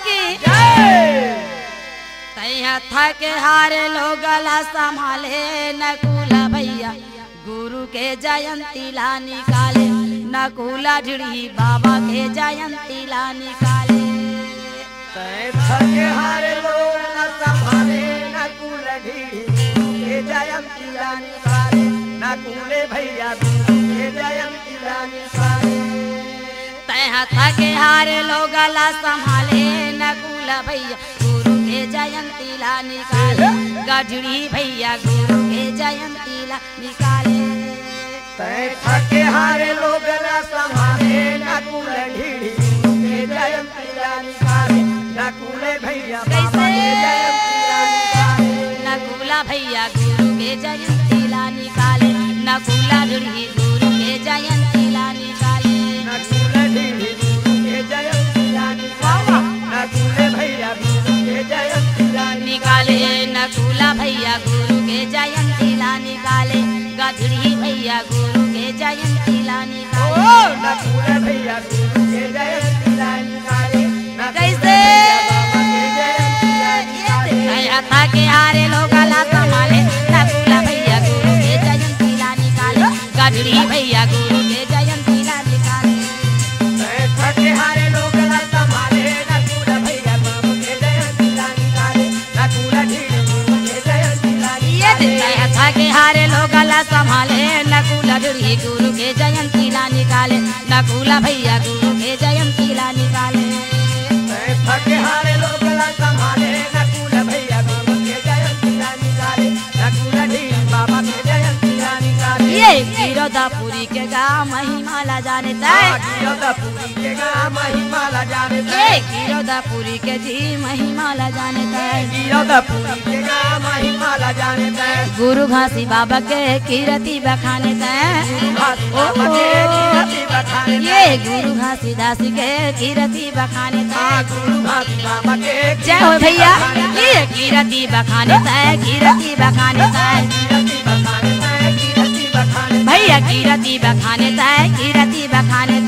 की तैया थके हारे लोग ला संभाले नकुला भैया गुरु के जयंती ला निकाले नकुला ढिड़ी बाबा के जयंती ला निकाले थके हारे लोग ला संभाले नकुला ढिड़ी के जयंती ला निकाले नकुले भैया गुरु के जयंती ला निकाले तैया थके हारे लोग ला संभाले नकुला भैया गुरु के जयंती ला निकाले गढ़ी भैया गुरु के जयंती ला निकाले थके हारे लोग ला संभाले नकुल ढीढ़ी के जयंती ला निकाले नकुले भैया बाबा के जयंती ला निकाले नकुला भैया गुरु के जयंती ला निकाले नकुला ढीढ़ी गुरु के जयंती ला निकाले नकुल ढीढ़ी गुरु के जयंती ला निकाले नकुले भैया गुरु के जयंती ला निकाले नकुला भैया गुरु के जयंती ला निकाले गधड़ी भैया गुरु के जयंती ला निकाले नकुले भैया गुरु के जयंती ला निकाले कैसे था के हारे लोग ला संभाले नकुला भैया गुरु के जयंती ला निकाले गधड़ी भैया गुरु के जयंती ला निकाले थके हारे लोग ला संभाले नकुल भैया गुरु के जयंती ला निकाले नकुला ढीढ़ी गुरु के जयंती ला निकाले था के हारे लोग ला संभाले नकुला ढीढ़ी गुरु के जयंती ला निकाले नकुला भैया गुरु के जयंती ला निकाले थके हारे लोग ला संभाले नकुल भैया गुरु के जयंती ला निकाले नकुला ढीढ़ी बाबा के जयंती ला निकाले ये गिरदापुरी के गाँव महिमा ला जाने गिरदापुरी के गाँव महिमा ला जाने ये गिरदापुरी के जी महिमा ला जाने गिरदापुरी के गाँव महिमा ला जाने गुरु घासी बाबा के कीरति बखाने ये गुरु घासी दास के कीरति बखाने गुरु घासी बाबा के जय हो भैया ये कीरति बखाने कीरति बखाने भैया कीरति बखाने कीरति बखाने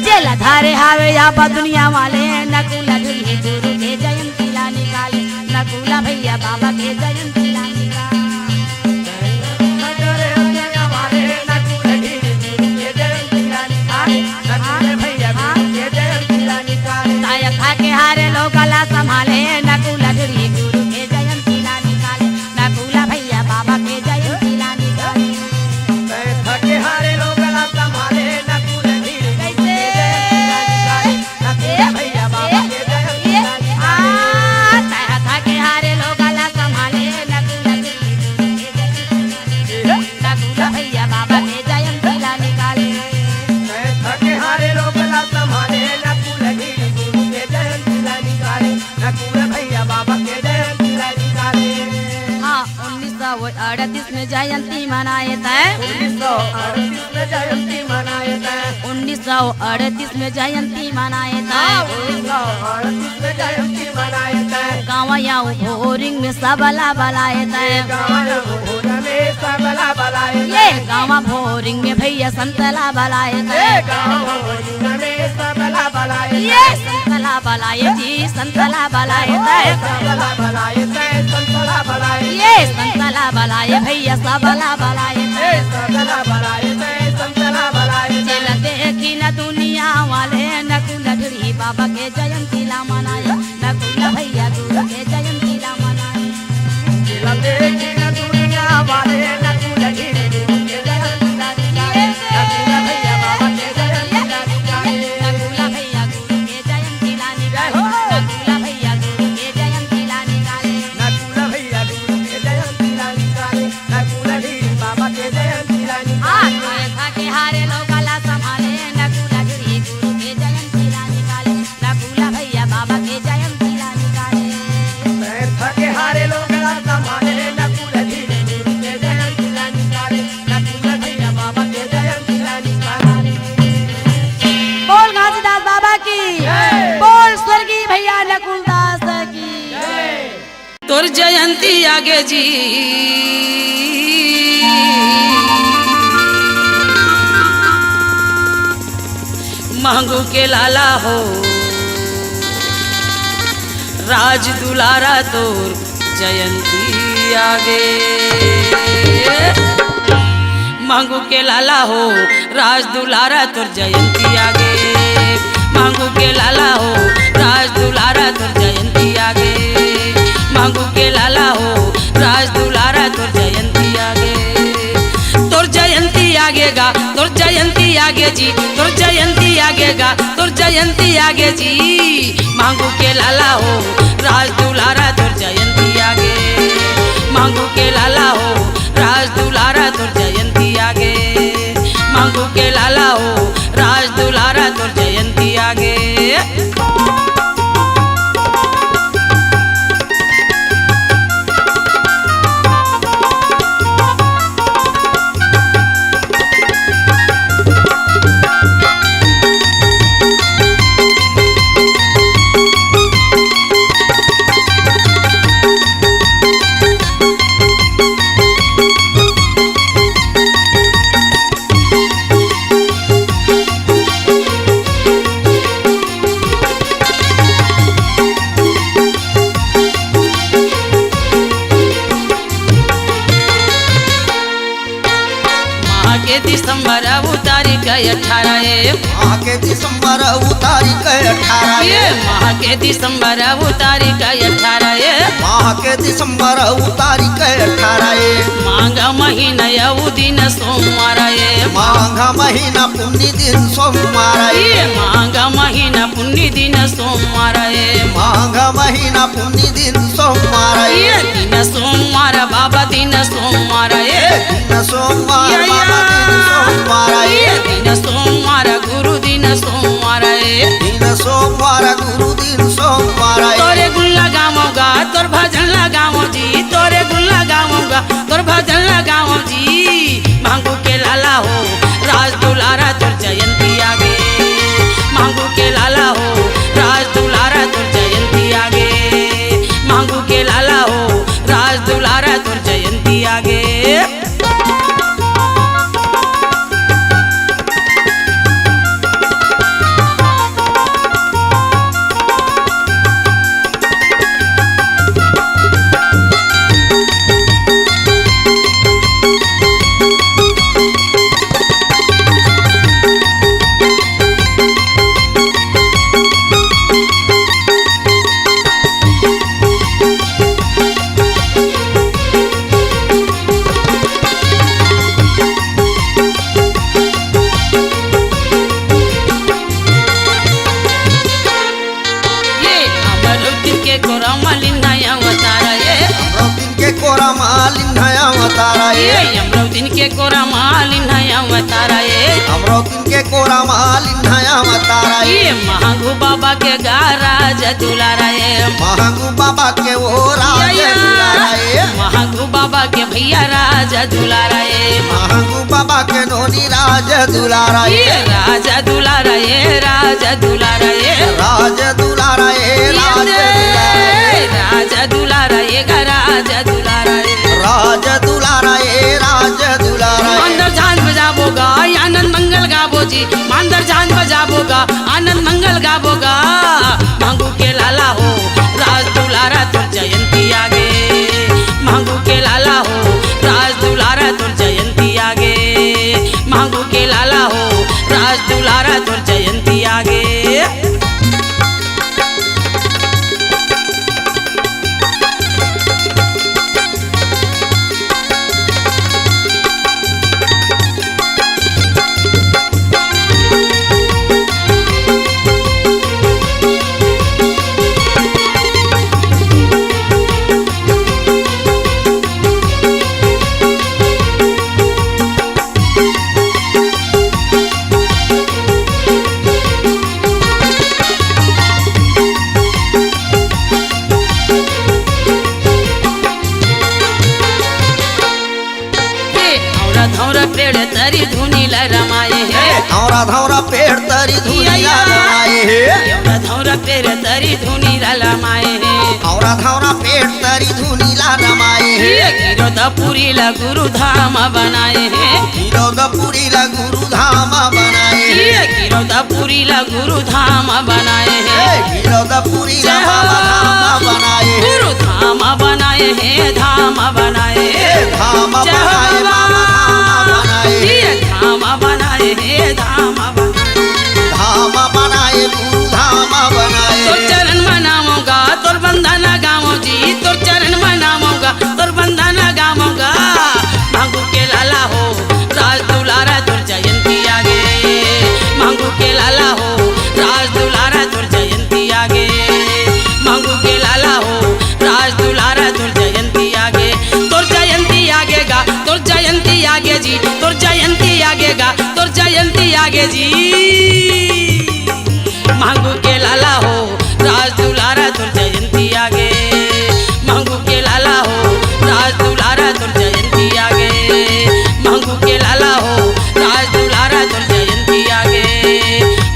जेला धारे हावे या दुनिया वाले नकुला ढूंढे गुरु के जयंती ला निकाले नकुला भैया बाबा के जयंती ला निकाले के हारे लोग ला संभाले नकुला ढूंढे गुरु के जयंती ला निकाले नकुला भैया बाबा के जयंती ला निकाले थके हारे लोग ला संभाले नकुल ढीढ़ी नकुला भैया बाबा के जयंती ला निकाले था के हारे लोग ला संभाले नकुला नकुला भैया बाबा के जयंती ला निकाले थके हारे लोग ला संभाले नकुल ढीढ़ी गुरु के जयंती ला निकाले नकुल भैया बाबा के जयंती ला निकाले हाँ 1938 में जयंती मनाए थे 1938 में जयंती मनाए थे 1938 में जयंती मनाए थे 1938 में जयंती मनाए थे गाँव भोरिंग में सबला बलाए थे सबला बलाए ये गाँव भोरिंग में भैया संतला बलाए थे सबला बलाए ये संतला बलाए जी संतला बलाए थे सबला बलाए संतला बलाए ये संतला बलाए भैया सबला बलाए थे सबला बलाए संतला बलाए चल देखी न दुनिया वाले नकुला ढूंढी बाबा के जयंती ला मनाए नकुला भैया गुरु के जयंती ला मनाए देखी न दुनिया वाले नकुल ढीढ़ी गुरु के जयंती ला निकाले नकुला भैया बाबा के जयंती ला निकाले नकुला भैया गुरु के जयंती ला निकाले नकुला भैया गुरु के जयंती ला निकाले नकुला भैया गुरु के जयंती ला निकाले नकुला ढीढ़ी बाबा के जयंती ला निकाले था के हारे लोग ला संभाले नकुला ढूंढी गुरु के जयंती ला निकाले नकुला भैया बाबा के जयंती ला निकाले थके हारे लोग ला संभाले नकुल ढीढ़ी गुरु के जयंती ला निकाले नकुला भैया बाबा के जयंती ला निकाले बोल घासीदास बाबा की बोल स्वर्गीय भैया नकुलदास की तोर जयंती आगे जी मांगू के लाला हो राज दुलारा तोर जयंती आगे। मांगू के लाला हो राज दुलारा तोर जयंती आगे। मांगू के लाला हो राज दुलारा तोर जयंती आगे। मांगू के लाला हो राज दुलारा तोर जयंती आगे। तोर जयंती आगेगा तोर जयंती आगे जी। तोर जयंती आगेगा तोर जयंती आगे जी। मांगू के लाला हो राज दुलारा तोर जयंती आगे। मांगू के लाला हो राज दुलारा तोर जयंती आगे। मांगू के लाला हो राज दुलारा तोर जयंती आगे। दिसंबर तारीख 18 माह के दिसंबर तारीख 18 ये माह के दिसंबर तारीख 18 माह के दिसंबर तारीख 18 मांग महीना यऊ दिन सोमवार ये माघ महीना पुण्य दिन सोमवार ये मांग महीना पुण्य दिन सोमवार ये माघ महीना पुण्य दिन सोमवार ये दिन सोमवार बाबा दिन सोमवार ये दिन सोमवार बाबा दिन सोमवार ये दिन सोमवार गुरु दिन सोमवार ये दिन सोमवार गुरु दिन सोमवार तोरे गुण लगाऊंगा तोर भजन लगाऊं जी। तोरे गुण लगाऊंगा तोर भजन लगाऊं जी। मांगू के लाला हो राज दुलारा तोर जयंती आगे। मांगू के लाला हो राज दुलारा तोर जयंती आगे। मांगू के लाला हो राज दुलारा तोर जयंती आगे। अमरावती के कोरा मालिन नया अवतारा ये अमरावती के कोरा मालिन नया अवतारा ये महागु बाबा के गा राज दुलारा ये महागु बाबा के वो राज दुलारा ये महागु बाबा के भैया राज दुलारा ये महागु बाबा के नोनी राज दुलारा ये राज दुलारा ये राज दुलारा ये राज दुलारा ये राज दुलारा ये राज दुलारा ये राज दुलारा ये राज दुलारा ये राज दुलारा मांदर झांझ बजाबोगा आनंद मंगल गाबोजी। मांदर झांझ बजाबोगा आनंद मंगल गाबोगा। मांगू के लाला हो राज दुलारा तोर जयंती आगे। मांगू के लाला हो राज दुलारा तोर जयंती आगे। मांगू के लाला हो राज दुलारा तोर जयंती आगे। तरी धुनीला रमाए हे धौरा धौरा पेड़ तरी धुनीला रमाए हे एउटा धौरा पेड़ तरी धुनीला रमाए हे धौरा धौरा पेड़ तरी धुनीला रमाए हे गिरोधपुरीला गुरु धाम बनाए हे गिरोधपुरीला गुरु धाम बनाए हे गिरौदापुरी ला गुरु धाम बनाए हैं गिरौदापुरी ला बाबा धाम बनाए गुरु धाम बनाए हैं धाम बनाए धाम बनाए बाबा धाम बनाए ये धाम बनाए हैं धाम बनाए धाम बनाए गुरु धाम बनाए तोर चरण मनाऊंगा तोर बंधन गाँव जी तोर चरण मनाऊंगा तोर बंधन गाऊंगा मांगू के लाला हो राज दुलारा तोर जयंती आगे मांगू के लाला हो राज दुलारा तोर जयंती आगे मांगू के लाला हो राज दुलारा तोर जयंती आगे तोर जयंती आगे गा तोर जयंती आगे जी तोर जयंती आगे गा तोर जयंती आगे जी मांगू के लाला हो राज दुलारा तोर जयंती आगे मांगू के लाला हो राज दुलारा तोर जयंती आगे मांगू के लाला हो राज दुलारा तोर जयंती आगे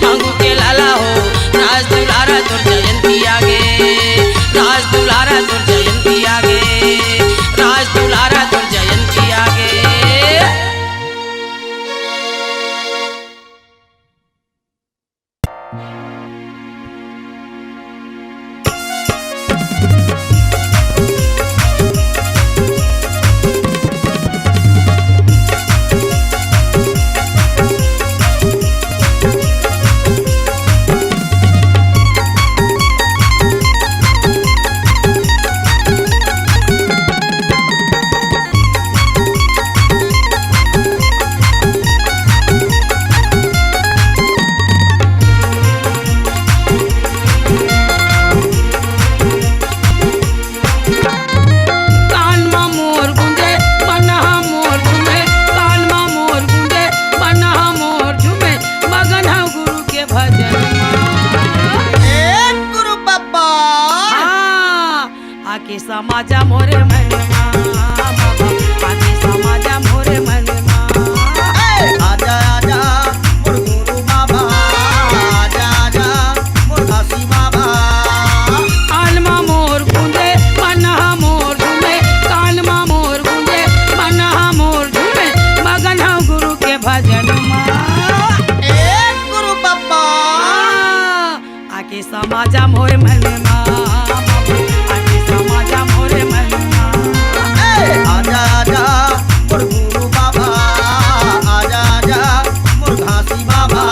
मांगू के लाला हो राज दुलारा तोर जयंती आगे राज दुलारा तोर जयंती आगे राज दुलारा तोर जयंती आगे आके समाजा मोरे मनमा आके समाजा मोरे मनमा आजा आजा मोर गुरु बाबा आजा आजा मोर घासी बाबा कानमा मोर गुंजे मनहा मोर झूमे कानमा मोर गुंजे मनहा मोर झूमे मगन हूँ गुरु के भजन गुरु बाबा आके समाजा मोरे मनमा आके समाजा मोरे मनमा आजा आजा मोर गुरु बाबा आजा आजा मोर घासी बाबा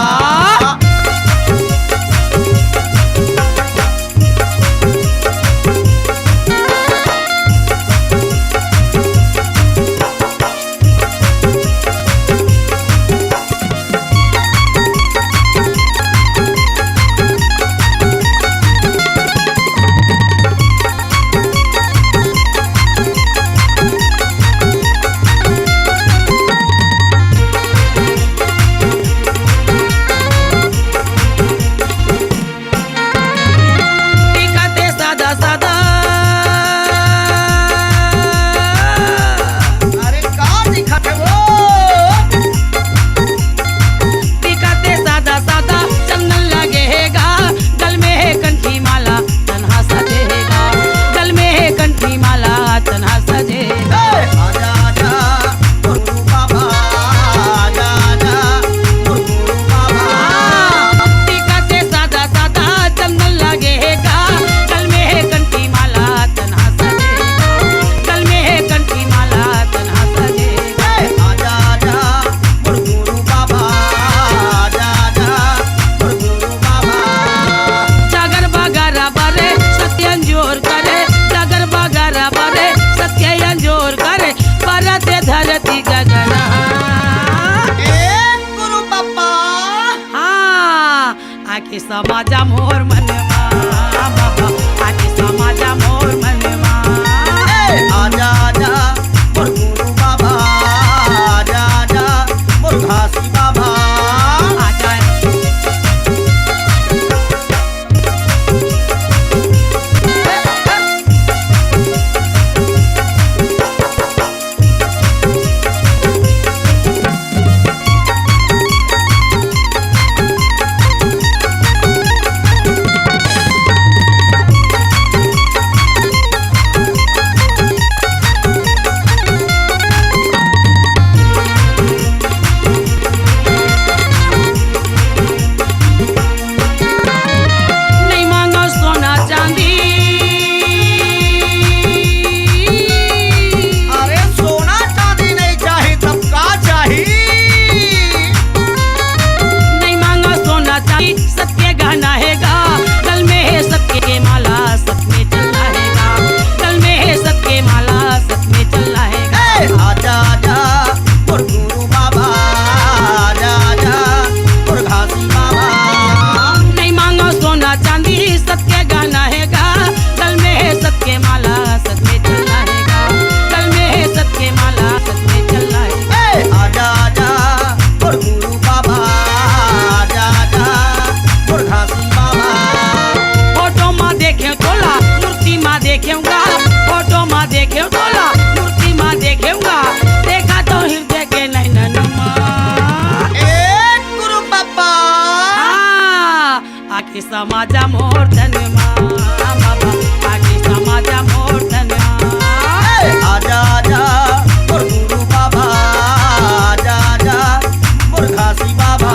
टिकते सादा सादा अरे का दिखत है वो टिकते सादा सादा चंदन लगेगा गल में है कंठी माला तन्हा सजेगा गल में है कंठी माला तन्हा सजेगा आजा आजा मोर गुरु बाबा आजा आजा मोर गुरु बाबा टिकते सादा सादा चंदन लगेगा गल में है कंठी माला तन्हा सजेगा गल में है कंठी माला तन्हा सजेगा आजा आजा मोर गुरु बाबा आजा आजा मोर गुरु बाबा जागर बगारा बारे सत्य अंजोर करे जागर बगारा बारे सत्य अंजोर करे परते धरती गगन गुरु बाबा हाँ आके समाजा मोर मनमा आके समाजा मोर मनमा आजा आजा मोर गुरु बाबा आजा आजा मोर घासी बाबा आजा आके समाजा मोर धनमा बाबा आके समाजा मोर धनमा आजा आजा मोर गुरु बाबा आजा आजा मोर घासी बाबा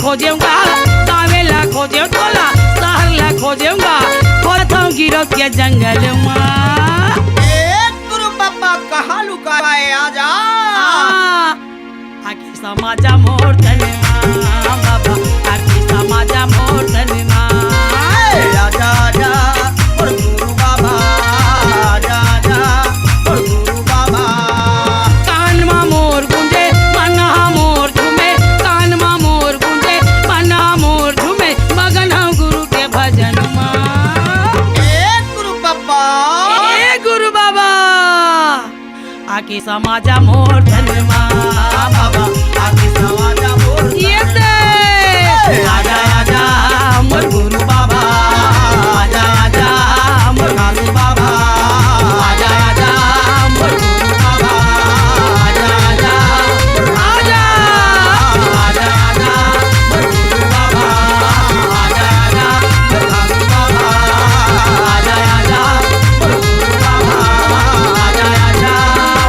खोजेऊंगा कावेला खोजे तोला सहरला खोजेऊंगा खोजता गिरो के जंगल में गुरु बाबा कहाँ लुकाए आजा आके समाजा मोर धनमा बाबा आके समाजा मोर धनमा आजा आजा मोर गुरु बाबा आजा आजा मोर गुरु बाबा कान मा मोर गुंजे मना मोर झूमे कान मा मोर गुंजे मना मोर झूमे मगन गुरु के भजन मा गुरु बाबा आके समाजा मोर धनमा बाबा आके समाजा मोर ये दे आजा आजा मोर गुरु बाबा आजा आजा मोर घासी बाबा आजा आजा मोर गुरु बाबा आजा आजा आजा आजा आजा मोर गुरु बाबा आजा आजा मोर घासी बाबा आजा आजा मोर गुरु बाबा आजा आजा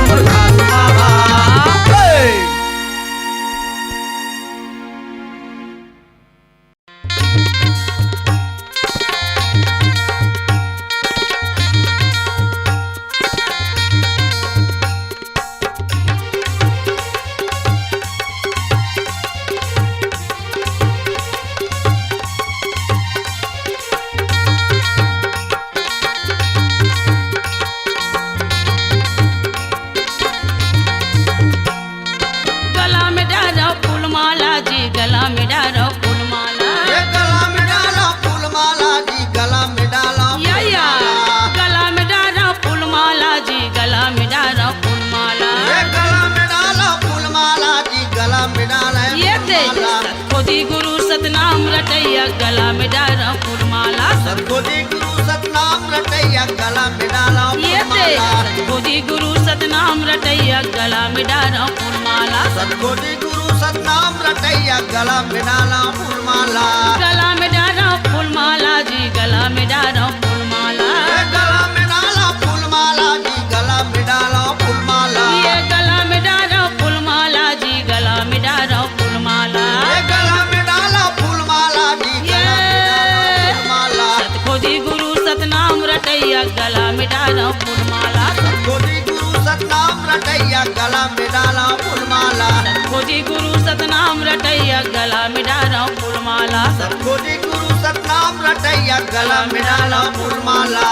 मोर घासी बाबा गला में डालो फूलमाला जी गला में डालो फूलमाला गला में डाला फूलमाला जी गला में डाला या गला में डालो फूलमाला जी गला में डालो फूलमाला गला में डाला फूलमाला जी गला में डाला ये दे सतखोदी गुरु सतनाम रटैया गला में डालो फूलमाला सतखोदी गुरु सतनाम रटैया गला में डाला ये दे सतखोदी गुरु सतनाम रटैया गला में डालो फूलमाला सतखोदी गुरु सतनाम रटैया गला में डाला फूलमाला गला में डालो फूलमाला जी गला में डालो फूलमाला गला में डाला फूलमाला जी गला में डाला फूलमाला ये गला में डालो फूलमाला जी गला में डालो फूलमाला गला में डाला फूलमाला जी गला में डाला फूलमाला सतखोदी गुरु सतनाम रटैया गला में डालो फूलमाला सतखोदी गुरु सतनाम रटैया गला में डाला फूलमाला सतखोदी गुरु सतनाम रटैया गला में डालो फूलमाला सतखोदी गुरु सतनाम रटैया गला में डाला फूलमाला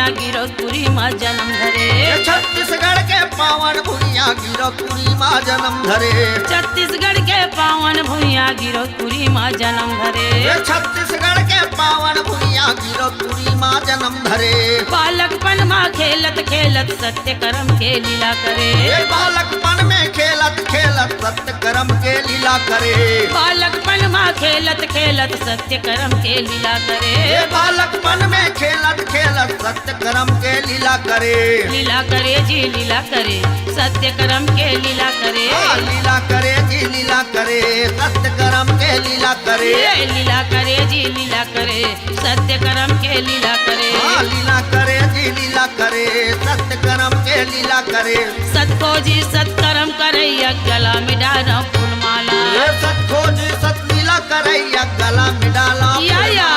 भूइया गिरपुरी माँ जन्म धरे। छत्तीसगढ़ के पावन भूइया गिरपुरी माँ जन्म धरे। छत्तीसगढ़ के पावन भूइया गिरपुरी माँ जन्म धरे। छत्तीसगढ़ के पावन भूइया गिरपुरी माँ जन्म धरे। बालकपन माँ खेलत खेलत सत्य कर्म के लीला करे। बालकपन में खेलत खेलत सत्य कर्म के लीला करे। बालकपन माँ खेलत खेलत सत्य कर्म के लीला करे। बालकपन में खेलत खेलत सत्य कर्म के लीला करे। लीला करे जी लीला करे सत्य कर्म के लीला करे। लीला करे जी लीला करे सत्य कर्म के लीला करे। लीला करे जी लीला करे सत्य कर्म के लीला करे। लीला करे जी लीला करे सत्य कर्म के लीला करे। सतको जी सत्कर्म करैया गला में डाला फूलमाला। सतको जी सतलीला करैया गला में डाला या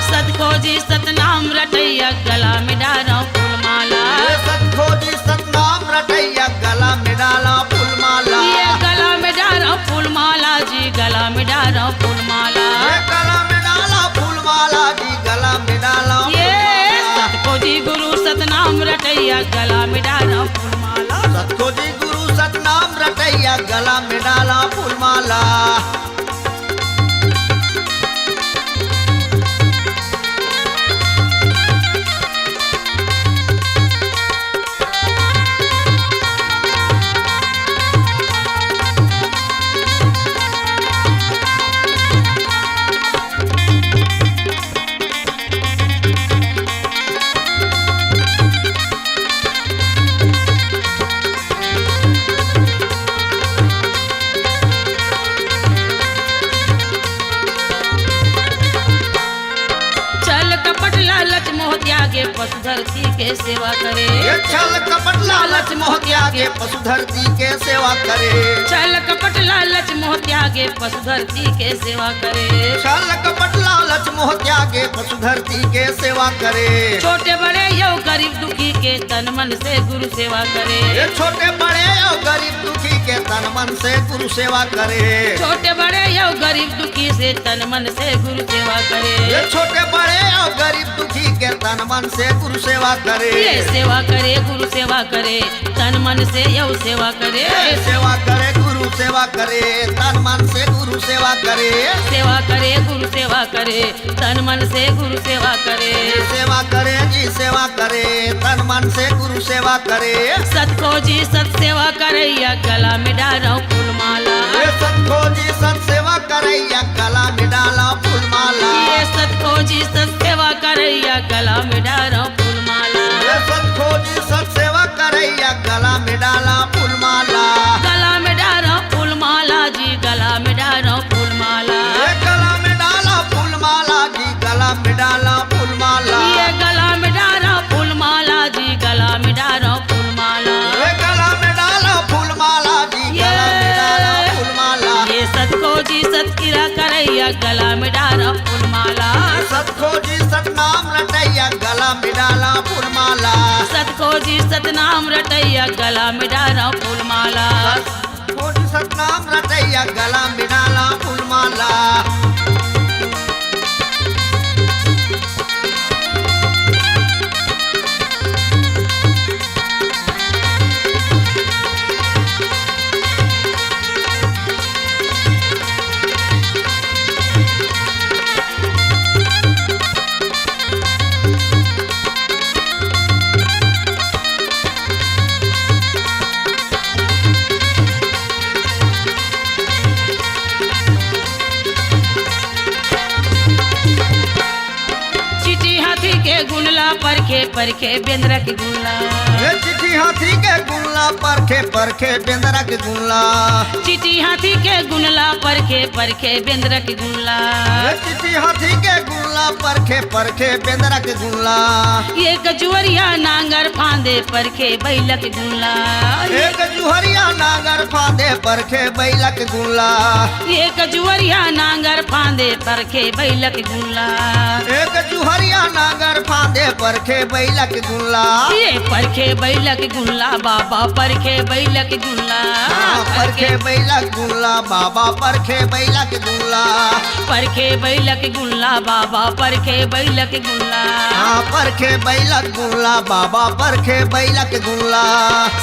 सतको जी सतनाम रटैया गला में डाला फूलमाला। सतको जी सतनाम रटैया गला में डाला फूलमाला। ये गला में डाला फूलमाला जी गला में डाला फूलमाला। गला में डाला फूलमाला जी गला में डाला। ये सतको जी गुरु सतनाम रटैया गला में डाला फूलमाला। सतको जी गुरु सतनाम रटैया गला में डाला फूलमाला। त्यागे पशु धरती के सेवा करे। छल कपट लालच मोह त्यागे पशु धरती के सेवा करे। छल कपट लालच मोह त्यागे पशु धरती के सेवा करे। छल कपट लालच मोह त्यागे पशु धरती के सेवा करे। छोटे बड़े यो गरीब दुखी के तन मन से गुरु सेवा करे। छोटे बड़े यो गरीब दुखी के तन मन से गुरु सेवा करे। छोटे बड़े यो गरीब दुखी से तन मन से गुरु सेवा करे। छोटे बड़े यो गरीब दुखी के तन मन से गुरु सेवा करे। ये सेवा करे गुरु सेवा करे तन मन से यो सेवा करे। सेवा करे गुरु सेवा करे तन मन से गुरु सेवा करे। सेवा करे गुरु सेवा करे तन मन से गुरु सेवा करे। सेवा करे जी सेवा करे तन मन से गुरु सेवा करे। सतको जी सत सेवा करैया गला में डाला फूलमाला। सतको जी सत सेवा करैया गला में डाला फूलमाला। ये सतको जी सत सेवा करैया गला में डाला फूलमाला। सतको जी सत सेवा करैया गला में डाला फूलमाला। गला में डाला फूलमाला जी गला में डाला फूलमाला। गला में डाला फूलमाला जी गला में डाला फूलमाला। ये गला में डाला फूलमाला जी गला में डाला फूलमाला। गला में डाला फूलमाला जी गला में डाला फूलमाला। ये सतको जी सतकिरा करैया गला में डाला फूलमाला। सतको जी सतनाम रटैया गला में डाला फूलमाला। सतको जी सतनाम रटैया गला में डाला फूलमाला। सतको जी सतनाम रटैया गला में डाला फूलमाला। गुनला परखे परखे बेंद्रा के गुनला। चिट्ठी हाथी के गुनला परखे परखे बेंद्रा के गुनला। चिट्ठी हाथी के गुनला परखे परखे बेंद्रा के गुनला। चिट्ठी हाथी के गुनला परखे परखे बेंद्रा के गुनला। एक जुहरिया नांगर फांदे परखे बैला के गुनला। एक जुहरिया नांगर फांदे परखे बैला के गुनला। एक जुहरिया नांगर फांदे परखे बैला के गुनला। एक जुहरिया नांगर फांदे परखे बैलक गुल्ला ये परखे बैलक गुल्ला बाबा परखे बैलक गुल्ला परखे बैलक गुल्ला बाबा परखे बैलक गुल्ला परखे बैलक गुल्ला बाबा परखे बैलक गुल्ला परखे बैलक गुल्ला बाबा परखे बैलक गुल्ला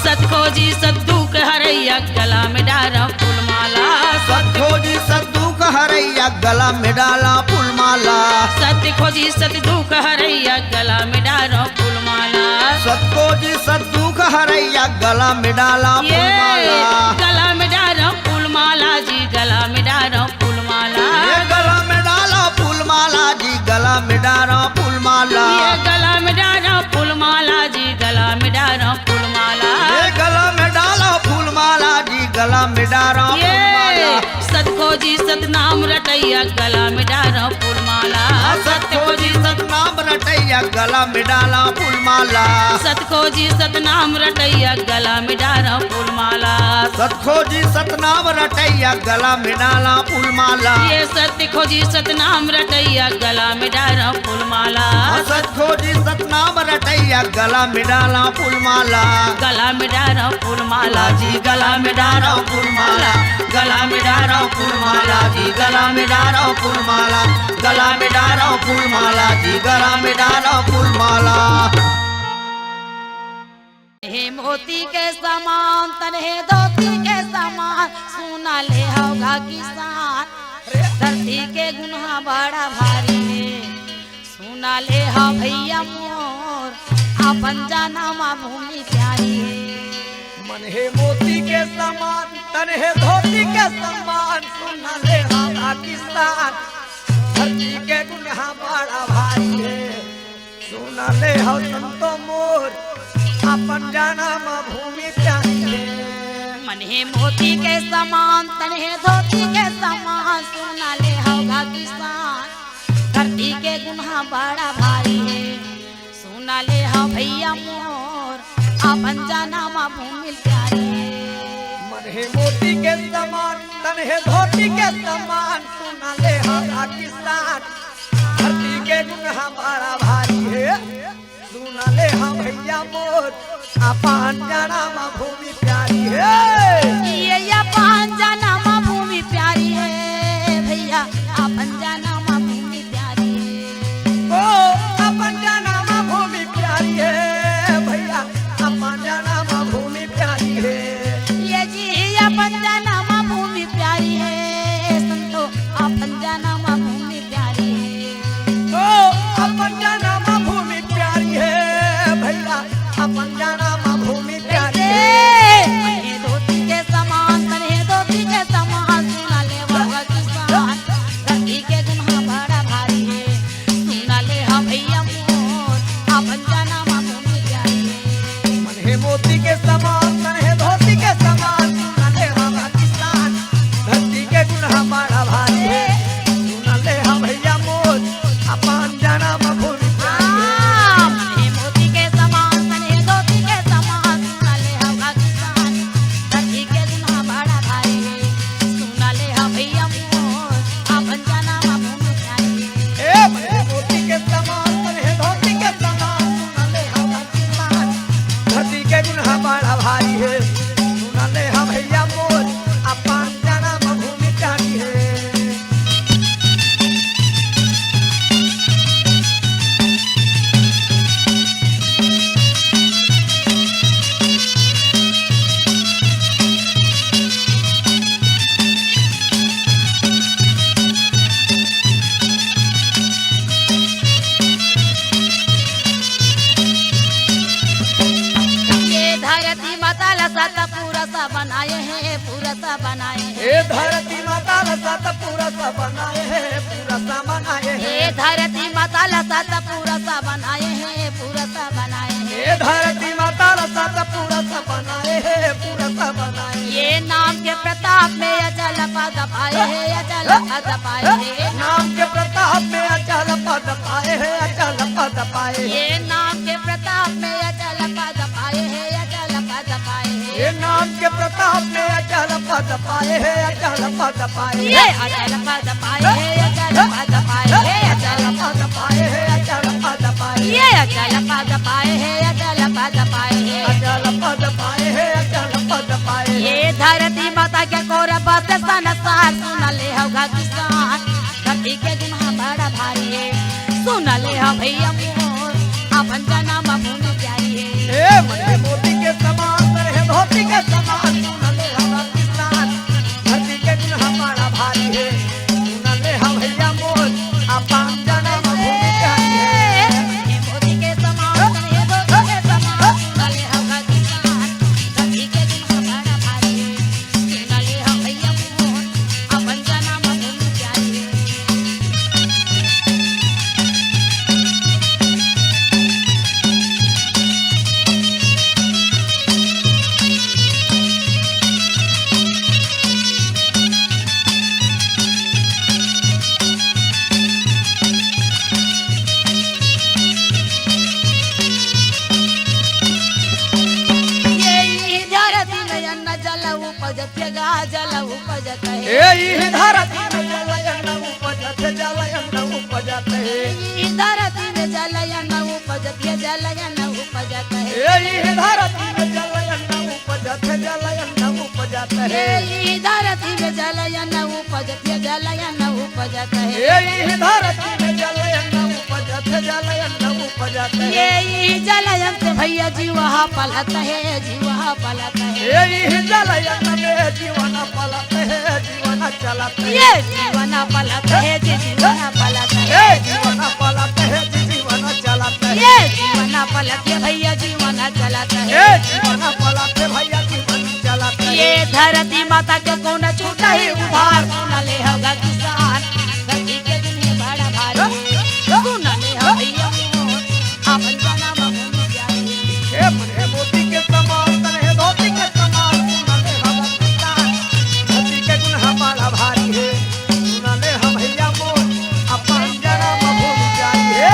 सतखोजी सद्दू के हरैया गला में डारा फूलमाला सतखोजी सद्दू का हरैया गला में डाला फूलमाला सतखोजी सद्दू के हरैया गला में डारा फूलमाला सतखोजी सद्दू का हरैया गला में डाला ये फूलमाला गला में डारा फूलमाला जी गला में डारा फूलमाला ये गला में डाला फूलमाला जी गला में डाला फूलमाला ये गला में डारा फूलमाला जी गला में डारा फूलमाला ये गला में डाला फूलमाला जी गला में डाला ये फूलमाला सतखोजी सतनाम रटैया गला में डारा फूलमाला सतखोजी सतनाम रटैया गला में डाला फूलमाला सतखोजी सतनाम रटैया गला में डारा फूलमाला सतखोजी सतनाम रटैया गला में डाला फूलमाला ये सतखोजी सतनाम रटैया गला में डारा फूलमाला सतखोजी सतनाम रटैया गला में डाला फूलमाला गला में डारा फूलमाला जी गला में डारा फूलमाला गला में डारा फूलमाला जी गला में डारा फूलमाला गला में डारा फूलमाला जी गला में डारा फूलमाला हे मोती के समान तन्हे धोती के समान सुना ले होगा किसान धरती के गुनाह बड़ा भारी है सुना ले हो भैया मोर अपन जाना माँ भूमि प्यारी है मन है मोती के समान तन है धोती के समान सुना ले हाथा किसान धरती के गुनाह बड़ा भारी है सुना ले हो संतो मोर अपन जाना माँ भूमि प्यारी है मन है मोती के समान तन्हे धोती के समान सुना ले होगा किसान धरती के गुनाह बड़ा भारी है सुना ले हो भैया मोर अपन जाना माँ भूमि प्यारी है मन है मोती के समान तन है धोती के समान सुना ले हाथा किसान धरती के गुनाह बड़ा भारी है सुना ले हम भैया मोर अपन जाना माँ भूमि प्यारी है ये अपन जाना माँ भूमि प्यारी है भैया अपन जाना माँ भूमि प्यारी है ओ अपन जाना माँ भूमि प्यारी है भैया अपन जाना माँ भूमि प्यारी है ये जी अपन जाना माँ भूमि प्यारी है संतो अपन जाना माँ भूमि प्यारी है ओ अपन जाना माँ भूमि प्यारी है भैया अपन जाना माँ भूमि प्यारी है तन्हे धोती के समान तन्हे धोती के समान सुना ले बाबा किसान धरती के गुनाह बड़ा भारी है सुना ले हाँ भैया मोर अपन जाना माँ भूमि प्यारी है मन है मोती के समान तन है धोती के समान सुना ले हम किसान धरती के गुनाह बड़ा भारी है सुना ले हम भैया मोर अपन जाना माँ भूमि प्यारी है तन्हे मोती के समान तन्हे धोती के समान सुना ले हाँ किसान धरती के गुनाह बड़ा भारी है सुना ले हाँ भैया मोर अपन जाना माँ भूमि प्यारी है ए मन है मोती के समान तन है धोती के समान सुना ले हम किसान धरती के गुनाह बड़ा भारी है सुना ले हम भैया मोर अपन जाना माँ भूमि प्यारी है ये धरती माता लसाता पूरा सा बनाए हैं पूरा सा बनाए हैं ए धरती माता लसात पूरा सा बनाए है पूरा सा बनाए है ये धरती माता लसाता पूरा सा बनाए हैं पूरा सा बनाए हैं ए धरती माता लसात पूरा सा बनाए है पूरा सा बनाए है ये नाम के प्रताप में अचल पद पाए हैं अचल पद पाए हैं नाम के प्रताप में अचल पद पाए है अचल पद पाए है ये नाम के प्रताप में अचल पद पाए हैं अचल पद पाए हैं ये नाम के प्रताप में अचल पद पाए है अचल पद पाए ये है अचल पद पाए हैं अचल पद पाए हैं अचल अचल पद पाए है अचल पद पाए ये अचल पद पाए है अचल पद पाए ये धरती माता के कोर बस संसार सुन ले होगा किसान धरती के गुनाह बड़ा भारी है सुन ले हो भैया मोर अपन जन्म भूमि प्यारी है ए मन मोती के समान है धोती के समान सुन ले होगा किसान धरती के गुनाह बड़ा भारी है सुन ले हो भैया मोर अपन जन्म भूमि प्यारी है ये मोती के समान ये धोती के समान सुन ले होगा किसान धरती के गुनाह बड़ा भारी है सुन ले हो भैया मोर अपन जन्म भूमि प्यारी है ये धरती में अन्न जल उपजत गा जल उपजत है ए धरती में जलयन उपजत जलयन उपजत है ई धरती में जलयन उपजत है जलयन उपजत है ए धरती में जलयन उपजत जलयन उपजत है ई धरती में जलयन उपजत है जलयन उपजत है ए धरती में जलयन उपजत जलयन उपजत है ये जलयन से भैया जीवा पलत है जीवा पलत है ए जलयन में जीवन पलत है जीवन चलत है ये जीवन पलत है जीवन पलत है ए जीवन पलत है जीवन चलत है ये जीवन पलत है भैया जीवन चलत ए है जीवन पलत है भैया जीवन चलत है ये धरती माता के कौन छूटा ही उधार सुन ले होगा किसान धरती के दिन है बड़ा भारी सुन ले हो भैया मोर अपन जन्म भूमि प्यारी ए मन मोती के समान तन है धोती के समान सुन ले हम किसान धरती के गुनाह बड़ा भारी है सुन ले हम भैया मोर अपन जन्म भूमि प्यारी है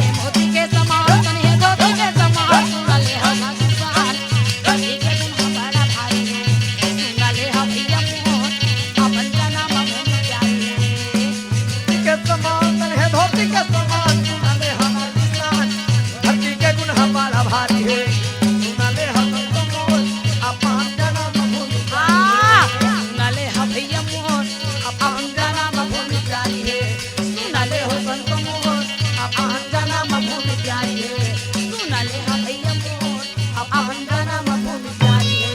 ये मोती के समान तन है धोती के समान सुन ले होगा किसान धरती के दिन है बड़ा भारी सुन ले हो भैया मोर अपन जन्म भूमि प्यारी के समान तन है धोती के समान सुन ले हम किसान धरती के गुनाह बड़ा भारी है सुन ले हम मोर अपन जन्म भूमि सुन ले हो भैया मोर अपन जन्म भूमि प्यारी है सुन ले हो संत मोर अपन जन्म भूमि प्यारी है सुन ले हो भैया मोर अपन जन्म भूमि प्यारी है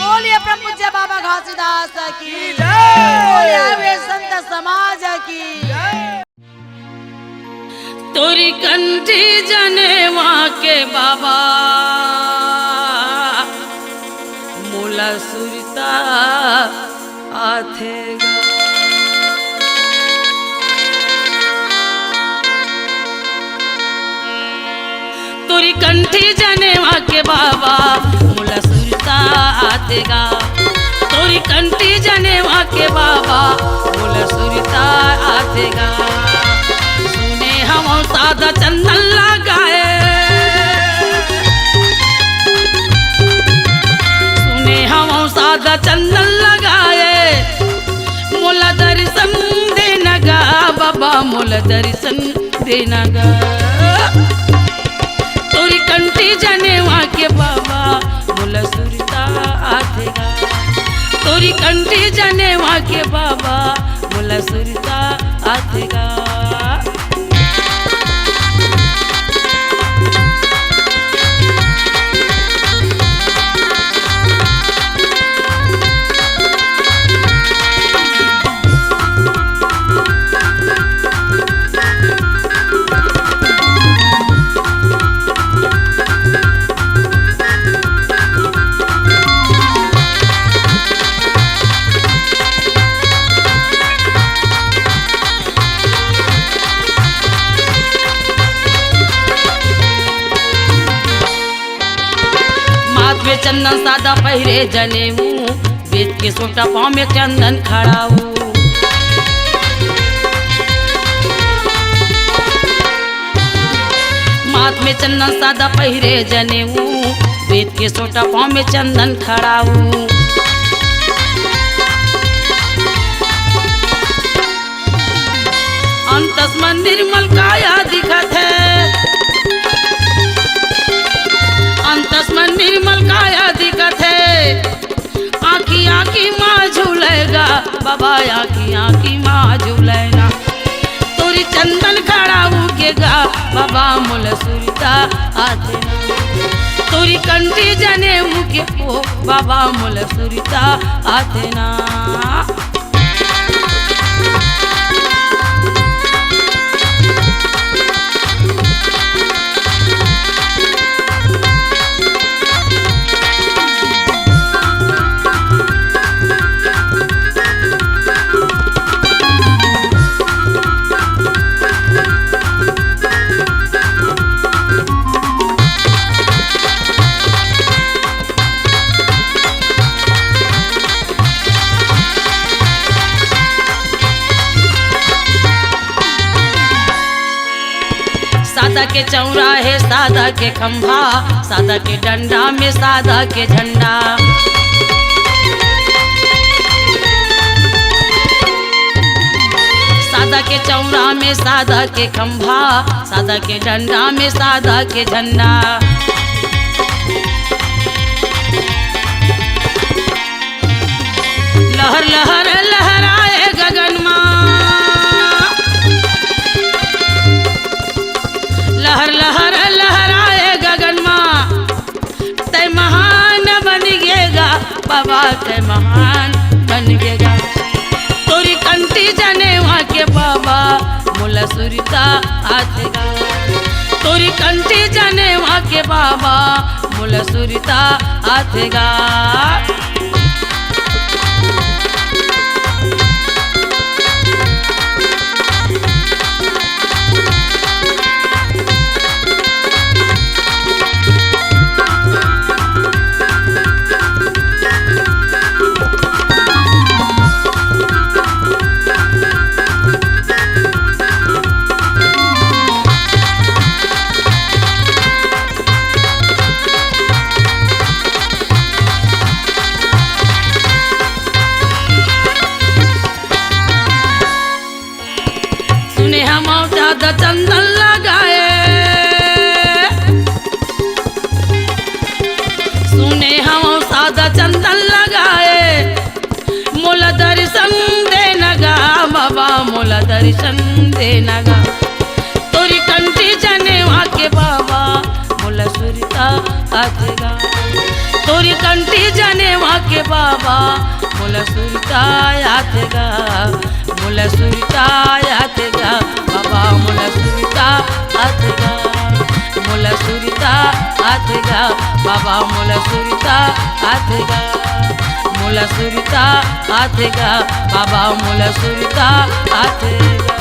बोलिए प्रभु बाबा घासीदास की जय। बोलिए वे संत समाज की तोरी कंठी जने वहाँ के बाबा मोला सुरता आथेगा तोरी कंठी जने वहाँ के बाबा मोला सुरता आतेगा तोरी कंठी जने वहाँ के बाबा मोला सुरता आतेगा सुने हम सादा चंदन लगाए सुने हम सादा चंदन लगाए मोला दर्शन देना गा बाबा मोला दर्शन देना गा तोरी कंठी जने वहाँ के बाबा मोला सुरता आतेगा तोरी कंठी जने वहाँ के बाबा मोला सुरता आतेगा माथे चंदन सादा पहिरे जनेऊ बेच के सोटा पाँव में चंदन खड़ाऊ माथ में चंदन सादा पहिरे जनेऊ बेच के सोटा पाँव में चंदन खड़ाऊ अंतस मंदिर मलकाया दिखत है अंतस बाबा आखी माँ झूलना तोरी चंदन खड़ा के गा बाबा मोल सुरता आते ना तोरी कंठी जने के ओ बाबा मोल सुरता आते ना सादा के चौराहे सादा के खंभा सादा के डंडा में सादा के झंडा सादा के चौरा में सादा के खंभा सादा के डंडा में सादा के झंडा लहर लहर लहराए गगन लहर लहर लहराए गगन माँ तय महान बन गेगा बाबा तय महान बन गेगा तोरी कंठी जने वहाँ के बाबा मोला सुरता आतेगा तोरी कंठी जने वहाँ के बाबा मोला सुरता आतेगा सादा चंदन लगाए सुने हम सादा चंदन लगाए मोला दर्शन देनगा बाबा मोला दर्शन देनगा तोरी कंठी जने वहाँ के बाबा मोला सुरता आतेगा तोरी कंठी जने वहाँ के बाबा मोला सुरता आतेगा मोला सुरता आतेगा बाबा मोला सुरता आतेगा मोला सुरता आतेगा बाबा मोला सुरता आतेगा मोला सुरता आतेगा बाबा मोला सुरता आतेगा।